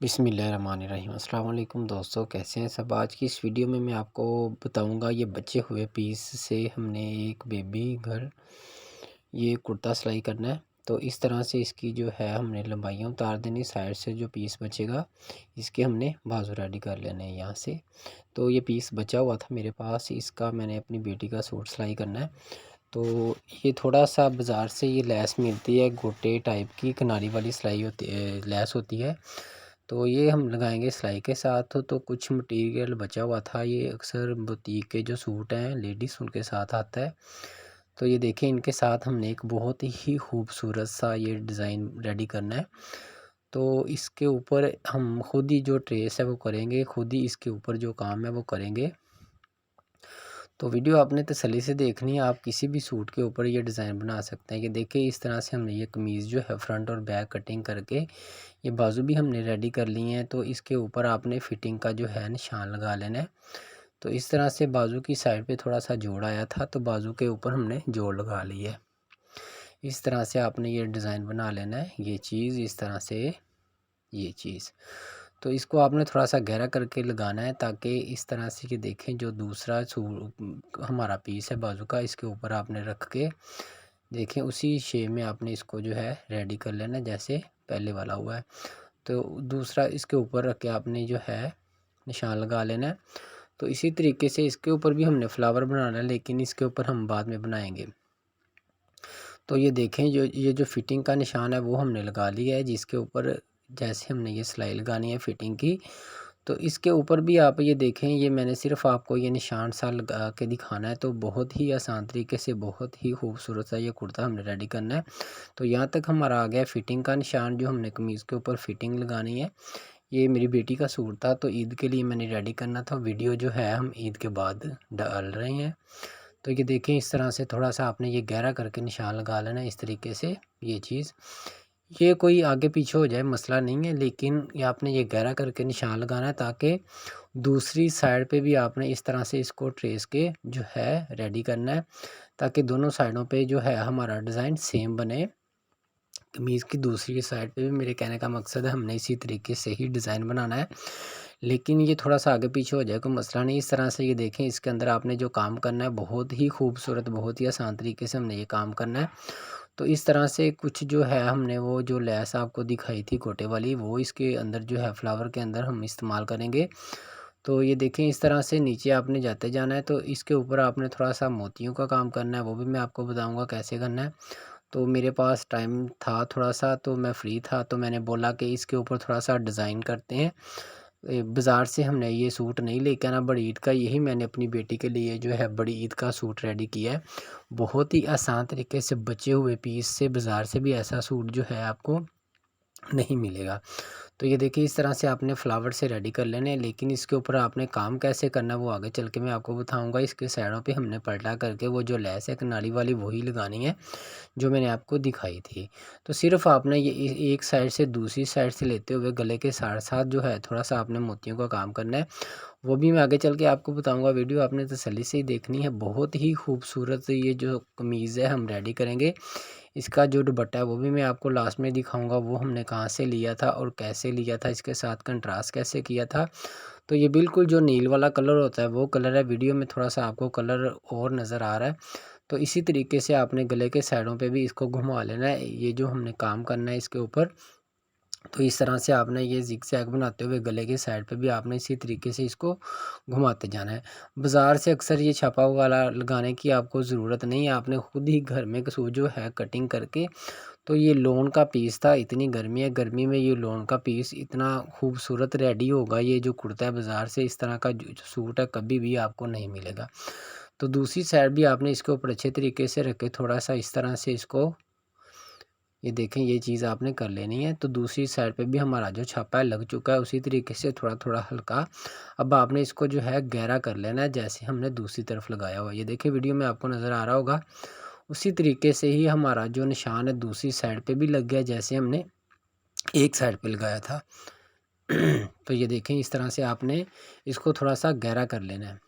बिस्मिल्लाहिर्रहमानिर्रहीम। अस्सलाम वालेकुम दोस्तों, कैसे हैं सब। आज की इस वीडियो में मैं आपको बताऊंगा ये बचे हुए पीस से हमने एक बेबी घर ये कुर्ता सिलाई करना है। तो इस तरह से इसकी जो है हमने लंबाइयाँ उतार देनी, साइड से जो पीस बचेगा इसके हमने बाजू रेडी कर लेने हैं यहाँ से। तो ये पीस बचा हुआ था मेरे पास, इसका मैंने अपनी बेटी का सूट सिलाई करना है। तो ये थोड़ा सा बाज़ार से ये लेस मिलती है, गोटे टाइप की किनारी वाली सिलाई होती है, लेस होती है। तो ये हम लगाएंगे सिलाई के साथ। तो कुछ मटेरियल बचा हुआ था, ये अक्सर बुटीक के जो सूट हैं लेडीज़ उनके साथ आता है। तो ये देखिए, इनके साथ हमने एक बहुत ही खूबसूरत सा ये डिज़ाइन रेडी करना है। तो इसके ऊपर हम खुद ही जो ट्रेस है वो करेंगे, खुद ही इसके ऊपर जो काम है वो करेंगे। तो वीडियो आपने तसल्ली से देखनी है, आप किसी भी सूट के ऊपर ये डिज़ाइन बना सकते हैं। कि देखिए, इस तरह से हमने ये कमीज़ जो है फ्रंट और बैक कटिंग करके ये बाजू भी हमने रेडी कर ली हैं। तो इसके ऊपर आपने फिटिंग का जो है निशान लगा लेना है। तो इस तरह से बाजू की साइड पे थोड़ा सा जोड़ आया था, तो बाजू के ऊपर हमने जोड़ लगा ली है। इस तरह से आपने ये डिज़ाइन बना लेना है, ये चीज़ इस तरह से, ये चीज़। तो इसको आपने थोड़ा सा गहरा करके लगाना है, ताकि इस तरह से कि देखें जो दूसरा हमारा पीस है बाजू का, इसके ऊपर आपने रख के देखें उसी शेप में आपने इसको जो है रेडी कर लेना जैसे पहले वाला हुआ है। तो दूसरा इसके ऊपर रख के आपने जो है निशान लगा लेना है। तो इसी तरीके से इसके ऊपर भी हमने फ्लावर बनाना है, लेकिन इसके ऊपर हम बाद में बनाएंगे। तो ये देखें, जो फिटिंग का निशान है वो हमने लगा लिया है, जिसके ऊपर जैसे हमने ये सिलाई लगानी है फिटिंग की। तो इसके ऊपर भी आप ये देखें, ये मैंने सिर्फ आपको ये निशान सा लगा के दिखाना है। तो बहुत ही आसान तरीके से बहुत ही खूबसूरत सा ये कुर्ता हमने रेडी करना है। तो यहाँ तक हमारा आ गया फिटिंग का निशान, जो हमने कमीज़ के ऊपर फिटिंग लगानी है। ये मेरी बेटी का सूट था, तो ईद के लिए मैंने रेडी करना था। वीडियो जो है हम ईद के बाद डाल रहे हैं। तो ये देखें, इस तरह से थोड़ा सा आपने ये गहरा करके निशान लगा लेना है इस तरीके से। ये चीज़, ये कोई आगे पीछे हो जाए मसला नहीं है, लेकिन ये आपने ये गहरा करके निशान लगाना है, ताकि दूसरी साइड पे भी आपने इस तरह से इसको ट्रेस के जो है रेडी करना है, ताकि दोनों साइडों पे जो है हमारा डिज़ाइन सेम बने। कमीज़ की दूसरी साइड पे भी, मेरे कहने का मकसद है, हमने इसी तरीके से ही डिज़ाइन बनाना है। लेकिन ये थोड़ा सा आगे पीछे हो जाए कोई मसला नहीं। इस तरह से ये देखें, इसके अंदर आपने जो काम करना है बहुत ही खूबसूरत, बहुत ही आसान तरीके से हमने ये काम करना है। तो इस तरह से कुछ जो है हमने वो जो लेस आपको दिखाई थी गोटे वाली, वो इसके अंदर जो है फ्लावर के अंदर हम इस्तेमाल करेंगे। तो ये देखें, इस तरह से नीचे आपने जाते जाना है। तो इसके ऊपर आपने थोड़ा सा मोतियों का काम करना है, वो भी मैं आपको बताऊंगा कैसे करना है। तो मेरे पास टाइम था थोड़ा सा, तो मैं फ्री था, तो मैंने बोला कि इसके ऊपर थोड़ा सा डिज़ाइन करते हैं। बाज़ार से हमने ये सूट नहीं लेकर आना बड़ी ईद का, यही मैंने अपनी बेटी के लिए जो है बड़ी ईद का सूट रेडी किया है। बहुत ही आसान तरीके से बचे हुए पीस से बाज़ार से भी ऐसा सूट जो है आपको नहीं मिलेगा। तो ये देखिए, इस तरह से आपने फ्लावर से रेडी कर लेने हैं, लेकिन इसके ऊपर आपने काम कैसे करना है वो आगे चल के मैं आपको बताऊंगा। इसके साइडों पे हमने पलटा करके वो जो लेस है किनारी वाली वही लगानी है, जो मैंने आपको दिखाई थी। तो सिर्फ आपने ये एक साइड से दूसरी साइड से लेते हुए गले के साथ साथ जो है थोड़ा सा आपने मोतियों का काम करना है, वो भी मैं आगे चल के आपको बताऊंगा। वीडियो आपने तसल्ली से ही देखनी है। बहुत ही खूबसूरत ये जो कमीज़ है हम रेडी करेंगे। इसका जो दुपट्टा है वो भी मैं आपको लास्ट में दिखाऊंगा, वो हमने कहाँ से लिया था और कैसे लिया था, इसके साथ कंट्रास्ट कैसे किया था। तो ये बिल्कुल जो नील वाला कलर होता है वो कलर है, वीडियो में थोड़ा सा आपको कलर और नज़र आ रहा है। तो इसी तरीके से आपने गले के साइडों पे भी इसको घुमा लेना है, ये जो हमने काम करना है इसके ऊपर। तो इस तरह से आपने ये ज़िगज़ैग बनाते हुए गले के साइड पे भी आपने इसी तरीके से इसको घुमाते जाना है। बाज़ार से अक्सर ये छापा हुआ वाला लगाने की आपको ज़रूरत नहीं है, आपने खुद ही घर में कसू जो है कटिंग करके। तो ये लोन का पीस था, इतनी गर्मी है, गर्मी में ये लोन का पीस इतना खूबसूरत रेडी होगा। ये जो कुर्ता है बाज़ार से इस तरह का जो सूट है कभी भी आपको नहीं मिलेगा। तो दूसरी साइड भी आपने इसके ऊपर अच्छे तरीके से रख के थोड़ा सा इस तरह से इसको, ये देखें, ये चीज़ आपने कर लेनी है। तो दूसरी साइड पे भी हमारा जो छापा है लग चुका है, उसी तरीके से थोड़ा थोड़ा हल्का। अब आपने इसको जो है गहरा कर लेना है, जैसे हमने दूसरी तरफ लगाया हुआ। ये देखिए, वीडियो में आपको नज़र आ रहा होगा। उसी तरीके से ही हमारा जो निशान है दूसरी साइड पे भी लग गया, जैसे हमने एक साइड पे लगाया था। तो ये देखें, इस तरह से आपने इसको थोड़ा सा गहरा कर लेना है।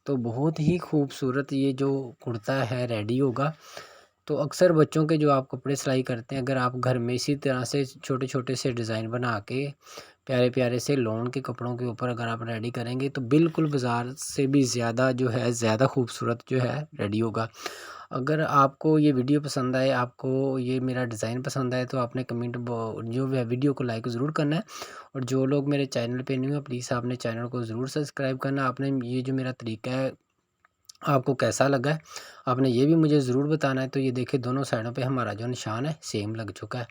तो बहुत ही खूबसूरत ये जो कुर्ता है रेडी होगा। तो अक्सर बच्चों के जो आप कपड़े सिलाई करते हैं, अगर आप घर में इसी तरह से छोटे छोटे से डिज़ाइन बना के प्यारे प्यारे से लॉन के कपड़ों के ऊपर अगर आप रेडी करेंगे तो बिल्कुल बाज़ार से भी ज़्यादा जो है ज़्यादा खूबसूरत जो है रेडी होगा। अगर आपको ये वीडियो पसंद आए, आपको ये मेरा डिज़ाइन पसंद आए तो आपने कमेंट जो है वीडियो को लाइक ज़रूर करना है। और जो लोग मेरे चैनल पे न्यू है प्लीज़ आपने चैनल को ज़रूर सब्सक्राइब करना। आपने ये जो मेरा तरीका है आपको कैसा लगा है, आपने ये भी मुझे ज़रूर बताना है। तो ये देखिए दोनों साइडों पे हमारा जो निशान है सेम लग चुका है।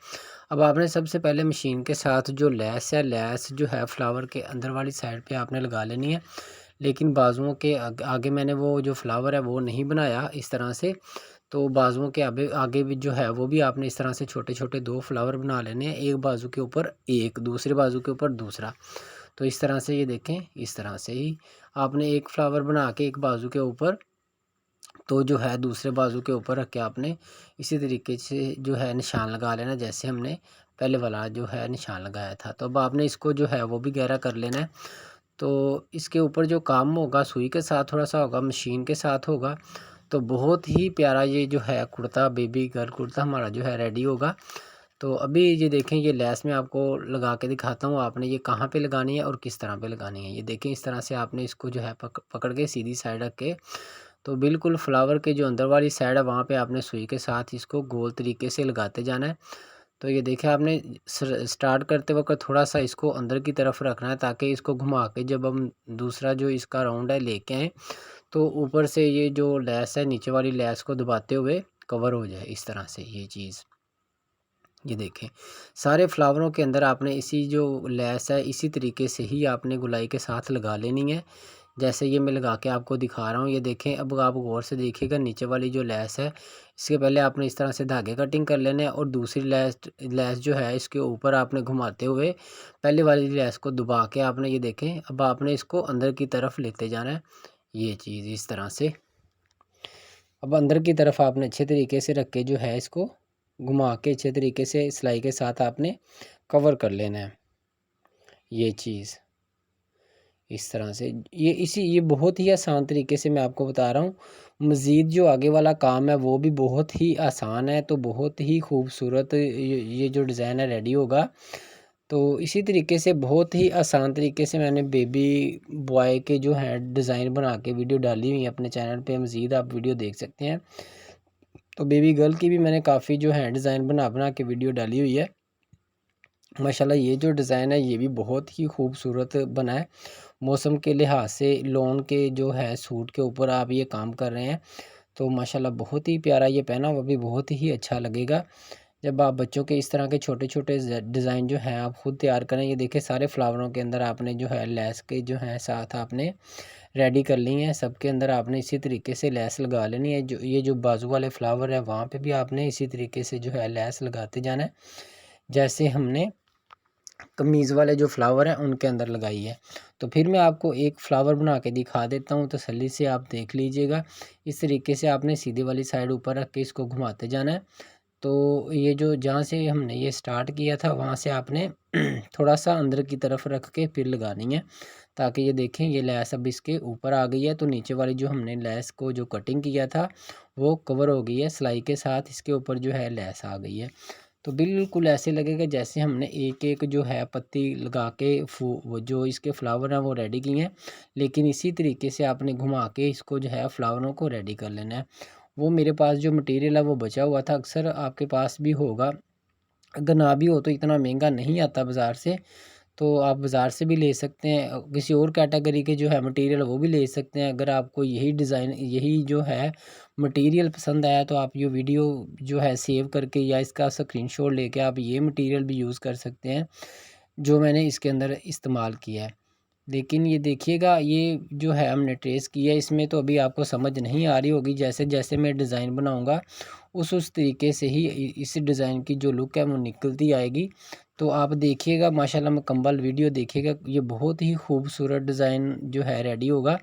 अब आपने सबसे पहले मशीन के साथ जो लैस है, लैस जो है फ्लावर के अंदर वाली साइड पे आपने लगा लेनी है। लेकिन बाजुओं के आगे मैंने वो जो फ्लावर है वो नहीं बनाया इस तरह से। तो बाजुओं के आगे आगे भी जो है वो भी आपने इस तरह से छोटे छोटे 2 फ्लावर बना लेने हैं, एक बाजू के ऊपर एक, दूसरे बाजू के ऊपर दूसरा। तो इस तरह से ये देखें, इस तरह से ही आपने एक फ्लावर बना के एक बाजू के ऊपर, तो जो है दूसरे बाजू के ऊपर रख के आपने इसी तरीके से जो है निशान लगा लेना, जैसे हमने पहले वाला जो है निशान लगाया था। तो अब आपने इसको जो है वो भी गहरा कर लेना है। तो इसके ऊपर जो काम होगा सुई के साथ थोड़ा सा होगा, मशीन के साथ होगा। तो बहुत ही प्यारा ये जो है कुर्ता, बेबी गर्ल कुर्ता हमारा जो है रेडी होगा। तो अभी ये देखें, ये लेस मैं आपको लगा के दिखाता हूँ, आपने ये कहाँ पे लगानी है और किस तरह पे लगानी है। ये देखें इस तरह से आपने इसको जो है पकड़ के सीधी साइड रख के, तो बिल्कुल फ्लावर के जो अंदर वाली साइड है वहाँ पे आपने सुई के साथ इसको गोल तरीके से लगाते जाना है। तो ये देखिए आपने स्टार्ट करते वक्त थोड़ा सा इसको अंदर की तरफ रखना है, ताकि इसको घुमा के जब हम दूसरा जो इसका राउंड है लेके आएँ तो ऊपर से ये जो लेस है नीचे वाली लेस को दबाते हुए कवर हो जाए इस तरह से ये चीज़। ये देखें सारे फ्लावरों के अंदर आपने इसी जो लेस है इसी तरीके से ही आपने गुलाई के साथ लगा लेनी है, जैसे ये मैं लगा के आपको दिखा रहा हूँ। ये देखें, अब आप गौर से देखिएगा नीचे वाली जो लेस है इसके पहले आपने इस तरह से धागे कटिंग कर लेने हैं, और दूसरी लेस जो है इसके ऊपर आपने घुमाते हुए पहले वाली लेस को दबा के आपने, ये देखें अब आपने इसको अंदर की तरफ लेते जाना है ये चीज़ इस तरह से। अब अंदर की तरफ आपने अच्छे तरीके से रख के जो है इसको घुमा के अच्छे तरीके से सिलाई के साथ आपने कवर कर लेना है ये चीज़ इस तरह से। ये बहुत ही आसान तरीके से मैं आपको बता रहा हूँ। मज़ीद जो आगे वाला काम है वो भी बहुत ही आसान है, तो बहुत ही खूबसूरत ये जो डिज़ाइन है रेडी होगा। तो इसी तरीके से बहुत ही आसान तरीके से मैंने बेबी बॉय के जो है डिज़ाइन बना के वीडियो डाली हुई है अपने चैनल पे, मज़ीद आप वीडियो देख सकते हैं। तो बेबी गर्ल की भी मैंने काफ़ी जो है डिज़ाइन बना बना के वीडियो डाली हुई है। माशाल्लाह ये जो डिज़ाइन है ये भी बहुत ही खूबसूरत बना है। मौसम के लिहाज से लॉन के जो है सूट के ऊपर आप ये काम कर रहे हैं, तो माशाल्लाह बहुत ही प्यारा, ये पहना हुआ भी बहुत ही अच्छा लगेगा जब आप बच्चों के इस तरह के छोटे छोटे डिज़ाइन जो हैं आप ख़ुद तैयार करें। ये देखिए सारे फ्लावरों के अंदर आपने जो है लेस के जो है साथ आपने रेडी कर ली हैं, सबके अंदर आपने इसी तरीके से लेस लगा लेनी है। जो ये जो बाजू वाले फ्लावर है वहाँ पे भी आपने इसी तरीके से जो है लेस लगाते जाना है, जैसे हमने कमीज़ वाले जो फ्लावर हैं उनके अंदर लगाई है। तो फिर मैं आपको एक फ्लावर बना के दिखा देता हूँ, तसल्ली से आप देख लीजिएगा। इस तरीके से आपने सीधे वाली साइड ऊपर रख के इसको घुमाते जाना है। तो ये जो जहाँ से हमने ये स्टार्ट किया था वहाँ से आपने थोड़ा सा अंदर की तरफ रख के फिर लगानी है, ताकि ये देखें ये लेस अब इसके ऊपर आ गई है। तो नीचे वाली जो हमने लेस को जो कटिंग किया था वो कवर हो गई है सिलाई के साथ, इसके ऊपर जो है लेस आ गई है। तो बिल्कुल ऐसे लगेगा जैसे हमने एक एक जो है पत्ती लगा के वो जो इसके फ्लावर हैं वो रेडी किए हैं, लेकिन इसी तरीके से आपने घुमा के इसको जो है फ्लावरों को रेडी कर लेना है। वो मेरे पास जो मटेरियल है वो बचा हुआ था, अक्सर आपके पास भी होगा, अगर ना भी हो तो इतना महंगा नहीं आता बाज़ार से, तो आप बाज़ार से भी ले सकते हैं। किसी और कैटेगरी के जो है मटेरियल वो भी ले सकते हैं। अगर आपको यही डिज़ाइन यही जो है मटेरियल पसंद आया तो आप ये वीडियो जो है सेव करके या इसका स्क्रीनशॉट लेके आप ये मटेरियल भी यूज़ कर सकते हैं जो मैंने इसके अंदर इस्तेमाल किया है। लेकिन ये देखिएगा ये जो है हमने ट्रेस किया है, इसमें तो अभी आपको समझ नहीं आ रही होगी, जैसे जैसे मैं डिज़ाइन बनाऊंगा उस तरीके से ही इस डिज़ाइन की जो लुक है वो निकलती आएगी। तो आप देखिएगा माशाल्लाह मुकम्मल वीडियो देखिएगा, ये बहुत ही खूबसूरत डिज़ाइन जो है रेडी होगा।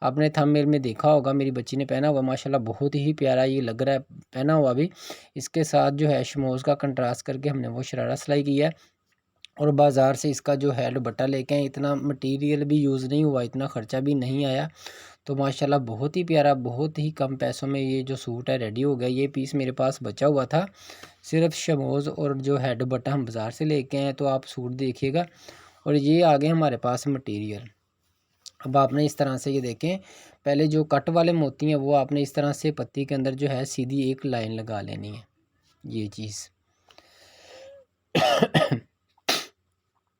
आपने थंबनेल में देखा होगा मेरी बच्ची ने पहना हुआ, माशाल्लाह बहुत ही प्यारा ये लग रहा है पहना हुआ भी। इसके साथ जो है शमोज़ का कंट्रास्ट करके हमने वो शरारा सिलाई किया है, और बाज़ार से इसका जो है दुपट्टा लेके आए, इतना मटेरियल भी यूज़ नहीं हुआ, इतना ख़र्चा भी नहीं आया। तो माशाल्लाह बहुत ही प्यारा, बहुत ही कम पैसों में ये जो सूट है रेडी हो गया। ये पीस मेरे पास बचा हुआ था, सिर्फ शमोज़ और जो है दुपट्टा हम बाज़ार से लेके आए। तो आप सूट देखिएगा और ये आ गए हमारे पास मटेरियल। अब आपने इस तरह से ये देखें, पहले जो कट वाले मोती हैं वो आपने इस तरह से पत्ती के अंदर जो है सीधी एक लाइन लगा लेनी है, ये चीज़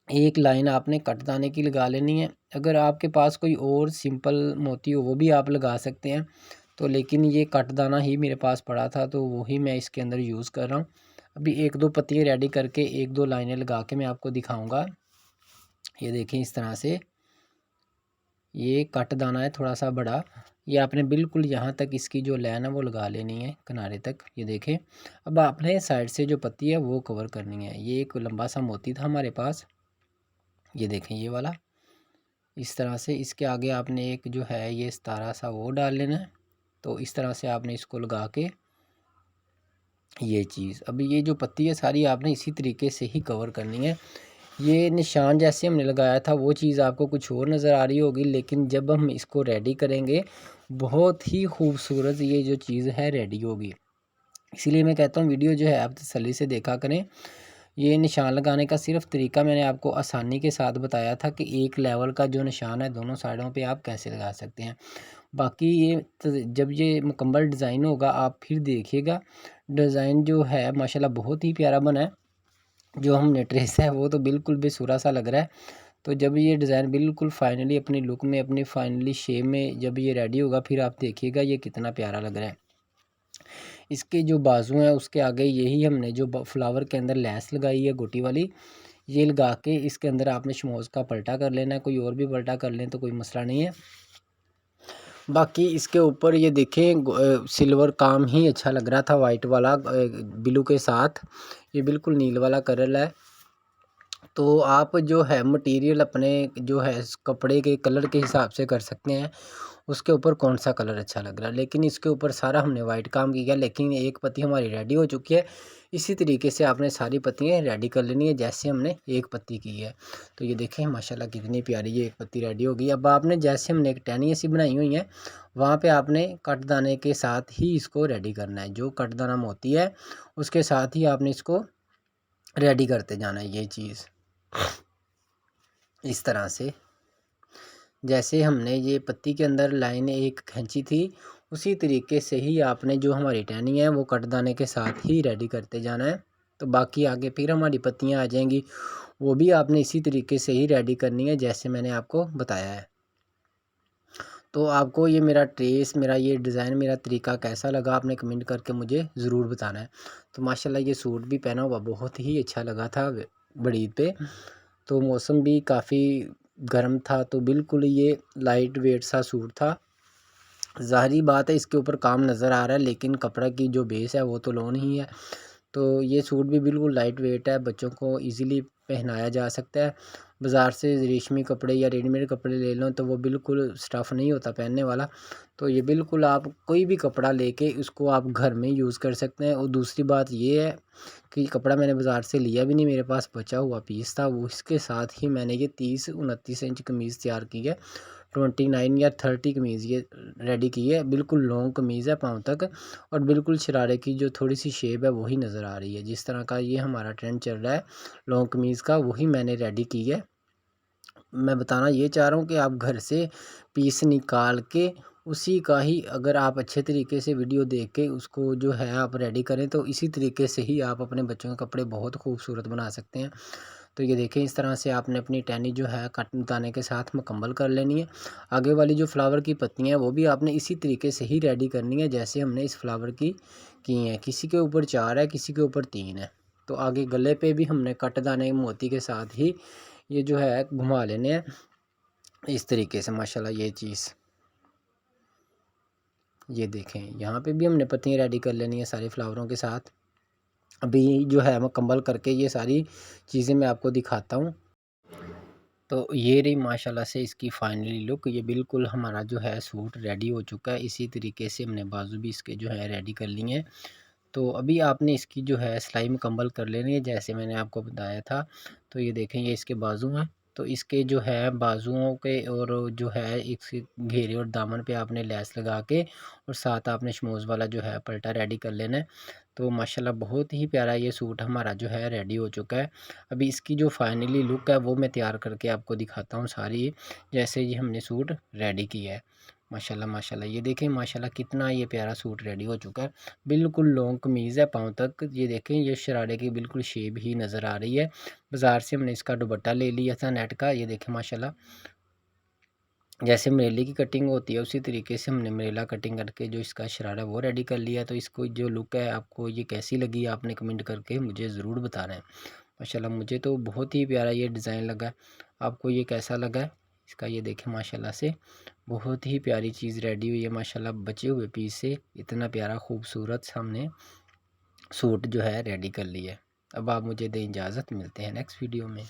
एक लाइन आपने कट दाने की लगा लेनी है। अगर आपके पास कोई और सिंपल मोती हो वो भी आप लगा सकते हैं, तो लेकिन ये कट दाना ही मेरे पास पड़ा था तो वही मैं इसके अंदर यूज़ कर रहा हूँ। अभी एक दो पत्तियाँ रेडी करके एक दो लाइनें लगा के मैं आपको दिखाऊंगा। ये देखें इस तरह से, ये कट दाना है थोड़ा सा बड़ा, ये आपने बिल्कुल यहाँ तक इसकी जो लाइन है वो लगा लेनी है किनारे तक। ये देखें, अब आपने साइड से जो पत्ती है वो कवर करनी है। ये एक लंबा सा मोती था हमारे पास, ये देखें ये वाला, इस तरह से इसके आगे आपने एक जो है ये सितारा सा वो डाल लेना है। तो इस तरह से आपने इसको लगा के ये चीज़, अभी ये जो पत्ती है सारी आपने इसी तरीके से ही कवर करनी है। ये निशान जैसे हमने लगाया था वो चीज़ आपको कुछ और नज़र आ रही होगी, लेकिन जब हम इसको रेडी करेंगे बहुत ही खूबसूरत ये जो चीज़ है रेडी होगी। इसीलिए मैं कहता हूँ वीडियो जो है आप तसल्ली से देखा करें। ये निशान लगाने का सिर्फ तरीका मैंने आपको आसानी के साथ बताया था कि एक लेवल का जो निशान है दोनों साइडों पे आप कैसे लगा सकते हैं। बाकी ये जब ये मुकम्मल डिज़ाइन होगा आप फिर देखिएगा, डिज़ाइन जो है माशाल्लाह बहुत ही प्यारा बना है। जो हमने ट्रेस है वो तो बिल्कुल बेसुरा सा लग रहा है। तो जब ये डिज़ाइन बिल्कुल फाइनली अपनी लुक में, अपनी फाइनली शेप में जब ये रेडी होगा फिर आप देखिएगा ये कितना प्यारा लग रहा है। इसके जो बाजू हैं उसके आगे यही हमने जो फ्लावर के अंदर लैस लगाई है गोटी वाली, ये लगा के इसके अंदर आपने शमोज़ का पलटा कर लेना है। कोई और भी पलटा कर लें तो कोई मसला नहीं है। बाकी इसके ऊपर ये देखें सिल्वर काम ही अच्छा लग रहा था, वाइट वाला ब्लू के साथ ये बिल्कुल नील वाला कलर है। तो आप जो है मटेरियल अपने जो है कपड़े के कलर के हिसाब से कर सकते हैं, उसके ऊपर कौन सा कलर अच्छा लग रहा है। लेकिन इसके ऊपर सारा हमने वाइट काम किया, लेकिन एक पत्ती हमारी रेडी हो चुकी है। इसी तरीके से आपने सारी पत्तियाँ रेडी कर लेनी है जैसे हमने एक पत्ती की है। तो ये देखें माशाल्लाह कितनी प्यारी ये एक पत्ती रेडी हो गई। अब आपने जैसे हमने एक टहनी ऐसी बनाई हुई है वहाँ पे आपने कट दाने के साथ ही इसको रेडी करना है। जो कट दाना मोती है उसके साथ ही आपने इसको रेडी करते जाना है। ये चीज़ इस तरह से जैसे हमने ये पत्ती के अंदर लाइन एक खींची थी उसी तरीके से ही आपने जो हमारी टहनी है वो कटदाने के साथ ही रेडी करते जाना है। तो बाकी आगे फिर हमारी पत्तियां आ जाएंगी, वो भी आपने इसी तरीके से ही रेडी करनी है जैसे मैंने आपको बताया है। तो आपको ये मेरा ट्रेस, मेरा ये डिज़ाइन, मेरा तरीका कैसा लगा आपने कमेंट करके मुझे ज़रूर बताना है। तो माशाल्लाह ये सूट भी पहना हुआ बहुत ही अच्छा लगा था बड़ी ईद पे। तो मौसम भी काफ़ी गर्म था तो बिल्कुल ये लाइट वेट सा सूट था। ज़ाहिरी बात है इसके ऊपर काम नज़र आ रहा है लेकिन कपड़ा की जो बेस है वो तो लोन ही है। तो ये सूट भी बिल्कुल लाइट वेट है, बच्चों को इजीली पहनाया जा सकता है। बाज़ार से रेशमी कपड़े या रेडीमेड कपड़े ले लो तो वो बिल्कुल स्टफ़ नहीं होता पहनने वाला। तो ये बिल्कुल आप कोई भी कपड़ा लेके उसको आप घर में यूज़ कर सकते हैं। और दूसरी बात ये है कि कपड़ा मैंने बाज़ार से लिया भी नहीं, मेरे पास बचा हुआ पीस था वो, इसके साथ ही मैंने ये 30-29 इंच कमीज़ तैयार की है। 29 या 30 कमीज़ ये रेडी की है। बिल्कुल लॉन्ग कमीज़ है पाँव तक और बिल्कुल शरारे की जो थोड़ी सी शेप है वही नज़र आ रही है। जिस तरह का ये हमारा ट्रेंड चल रहा है लॉन्ग कमीज़ का वही मैंने रेडी की है। मैं बताना ये चाह रहा हूँ कि आप घर से पीस निकाल के उसी का ही अगर आप अच्छे तरीके से वीडियो देख के उसको जो है आप रेडी करें तो इसी तरीके से ही आप अपने बच्चों के कपड़े बहुत खूबसूरत बना सकते हैं। तो ये देखें इस तरह से आपने अपनी टहनी जो है कट दाने के साथ मुकम्मल कर लेनी है। आगे वाली जो फ्लावर की पत्तियाँ हैं वो भी आपने इसी तरीके से ही रेडी करनी है जैसे हमने इस फ्लावर की हैं। किसी के ऊपर 4 है, किसी के ऊपर 3 है। तो आगे गले पे भी हमने कट दाने मोती के साथ ही ये जो है घुमा लेने हैं इस तरीके से। माशाल्लाह ये चीज़ ये देखें यहाँ पे भी हमने पत्तियाँ रेडी कर लेनी है सारे फ्लावरों के साथ। अभी जो है मुकम्मल करके ये सारी चीज़ें मैं आपको दिखाता हूँ। तो ये रही माशाल्लाह से इसकी फाइनली लुक। ये बिल्कुल हमारा जो है सूट रेडी हो चुका है। इसी तरीके से हमने बाजू भी इसके जो है रेडी कर लिए हैं। तो अभी आपने इसकी जो है सिलाई मुकम्मल कर लेनी है जैसे मैंने आपको बताया था। तो ये देखें ये इसके बाजू हैं, तो इसके जो है बाजुओं के और जो है इसके घेरे और दामन पे आपने लेस लगा के और साथ आपने शमोज़ वाला जो है पल्टा रेडी कर लेना है। तो माशाल्लाह बहुत ही प्यारा ये सूट हमारा जो है रेडी हो चुका है। अभी इसकी जो फाइनली लुक है वो मैं तैयार करके आपको दिखाता हूँ सारी, जैसे ये हमने सूट रेडी किया है। माशाल्लाह माशाल्लाह ये देखें माशाल्लाह कितना ये प्यारा सूट रेडी हो चुका है। बिल्कुल लॉन्ग कमीज़ है पाँव तक, ये देखें ये शरारे की बिल्कुल शेप ही नज़र आ रही है। बाज़ार से हमने इसका दुपट्टा ले लिया था नेट का, ये देखें माशाल्लाह जैसे मरेले की कटिंग होती है उसी तरीके से हमने मरेला कटिंग करके जो इसका शरारा वो रेडी कर लिया। तो इसको जो लुक है आपको ये कैसी लगी आपने कमेंट करके मुझे ज़रूर बताना है। माशाल्लाह मुझे तो बहुत ही प्यारा ये डिज़ाइन लगा, आपको ये कैसा लगा है इसका ये देखें माशाल्लाह से बहुत ही प्यारी चीज़ रेडी हुई है। माशाल्लाह बचे हुए पीस से इतना प्यारा खूबसूरत हमने सूट जो है रेडी कर लिया है। अब आप मुझे दें इजाज़त, मिलते हैं नेक्स्ट वीडियो में।